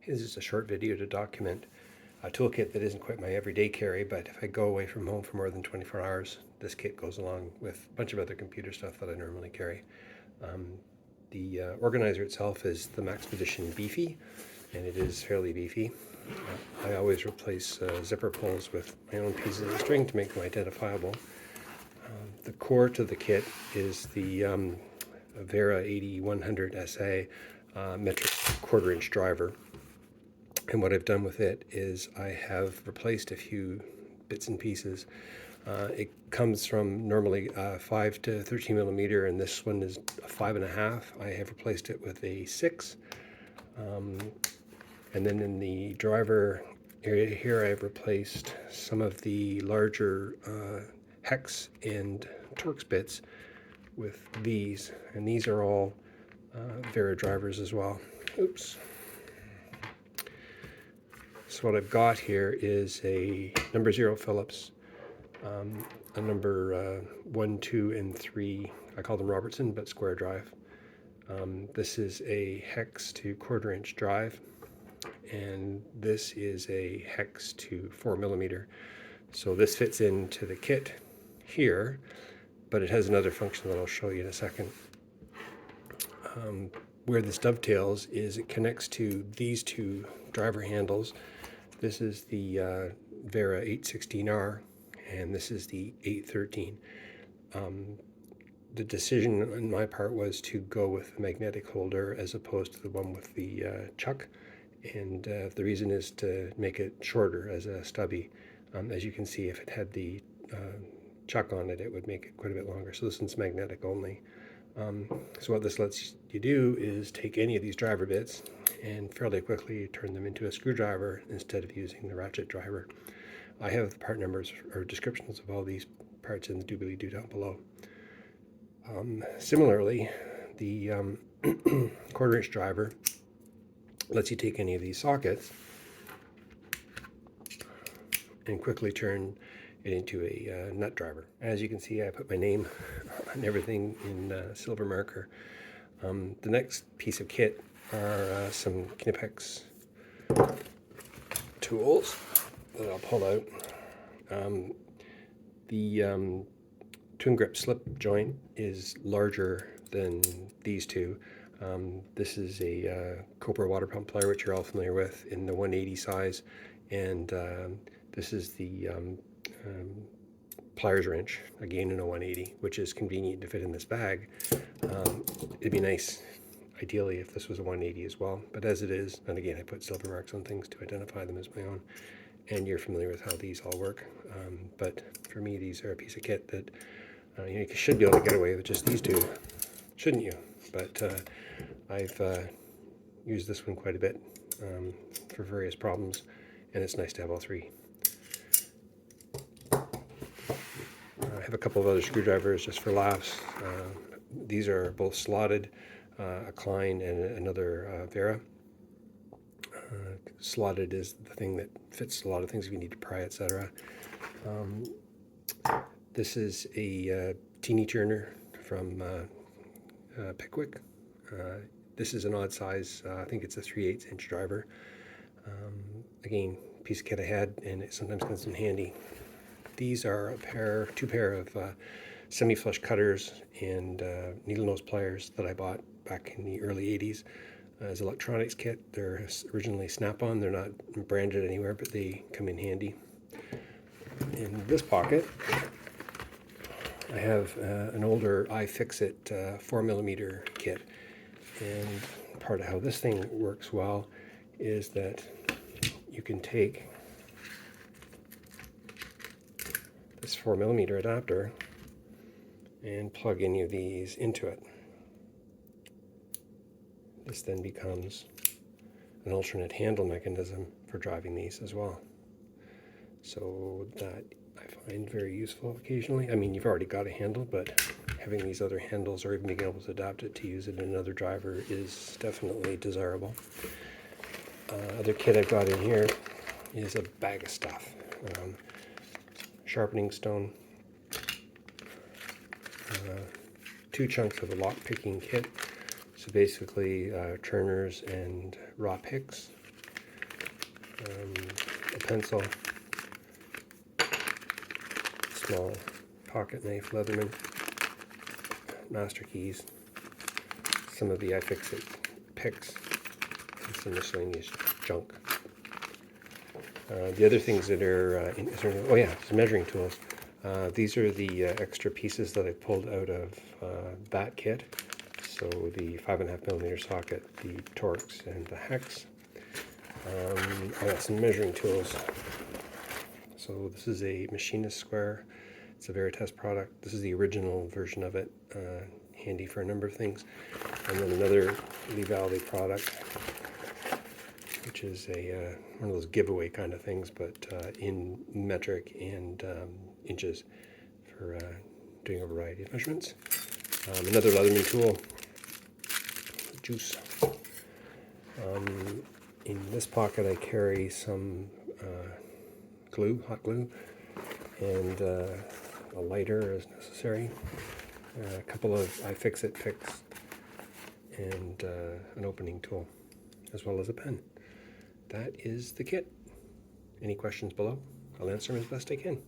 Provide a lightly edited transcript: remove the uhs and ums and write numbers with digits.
This is a short video to document a toolkit that isn't quite my everyday carry, but if I go away from home for more than 24 hours, this kit goes along with a bunch of other computer stuff that I normally carry. The organizer itself is the Maxpedition Beefy, and it is fairly beefy. I always replace zipper pulls with my own pieces of string to make them identifiable. The core to the kit is the Wera 8100 SA metric 1/4 inch driver. And what I've done with it is I have replaced a few bits and pieces. It comes from normally 5 to 13 millimeter, and this one is a 5.5. I have replaced it with a 6. And then in the driver area here, I've replaced some of the larger hex and Torx bits with these, and these are all Wera drivers as well. Oops. So what I've got here is a number 0 Phillips, a number 1, 2, and 3. I call them Robertson, but square drive. This is a hex to 1/4 inch drive, and this is a hex to 4 millimeter. So this fits into the kit here, but it has another function that I'll show you in a second. Where this dovetails is it connects to these two driver handles. This is the Wera 816R, and this is the 813. The decision on my part was to go with the magnetic holder as opposed to the one with the chuck, and the reason is to make it shorter as a stubby. As you can see, if it had the chuck on it, it would make it quite a bit longer. So this one's magnetic only. So what this lets you do is take any of these driver bits and fairly quickly turn them into a screwdriver instead of using the ratchet driver. I have the part numbers or descriptions of all these parts in the doobly-doo down below. Similarly, the 1/4 inch driver lets you take any of these sockets and quickly turn it into a nut driver. As you can see, I put my name on everything in silver marker. The next piece of kit are some Knipex tools that I'll pull out. The TwinGrip slip joint is larger than these two. This is a Cobra water pump plier, which you're all familiar with, in the 180 size, and this is the Pliers wrench, again in a 180, which is convenient to fit in this bag. It'd be nice, ideally, if this was a 180 as well, but as it is, and again, I put silver marks on things to identify them as my own, and you're familiar with how these all work. But for me, these are a piece of kit that you should be able to get away with just these two, shouldn't you? But I've used this one quite a bit for various problems, and it's nice to have all three. I have a couple of other screwdrivers just for laughs. These are both slotted, a Klein and another Wera. Slotted is the thing that fits a lot of things if you need to pry, etc. This is a teeny turner from Pickwick. This is an odd size. I think it's a 3/8 inch driver. Again, piece of kit I had, and it sometimes comes in handy. These are two pair of semi-flush cutters and needle nose pliers that I bought back in the early 80s as electronics kit. They're originally Snap-on. They're not branded anywhere, but they come in handy. In this pocket, I have an older iFixit 4 millimeter kit, and part of how this thing works well is that you can take this 4 millimeter adapter and plug any of these into it. This then becomes an alternate handle mechanism for driving these as well. So that I find very useful occasionally. I mean, you've already got a handle, but having these other handles or even being able to adapt it to use it in another driver is definitely desirable. Other kit I've got in here is a bag of stuff. Sharpening stone, 2 chunks of a lock picking kit, so basically turners and raw picks, a pencil, small pocket knife, Leatherman, master keys, some of the iFixit picks, and some miscellaneous junk. The other things that are, oh yeah, some measuring tools. These are the extra pieces that I pulled out of that kit. So the 5.5mm socket, the Torx, and the hex. I got some measuring tools. So this is a machinist square. It's a Veritas product. This is the original version of it. Handy for a number of things. And then another Lee Valley product, which is a one of those giveaway kind of things, but in metric and inches for doing a variety of measurements. Another Leatherman tool, juice. In this pocket I carry some glue, hot glue, and a lighter as necessary, a couple of iFixit picks, and an opening tool, as well as a pen. That is the kit. Any questions below? I'll answer them as best I can.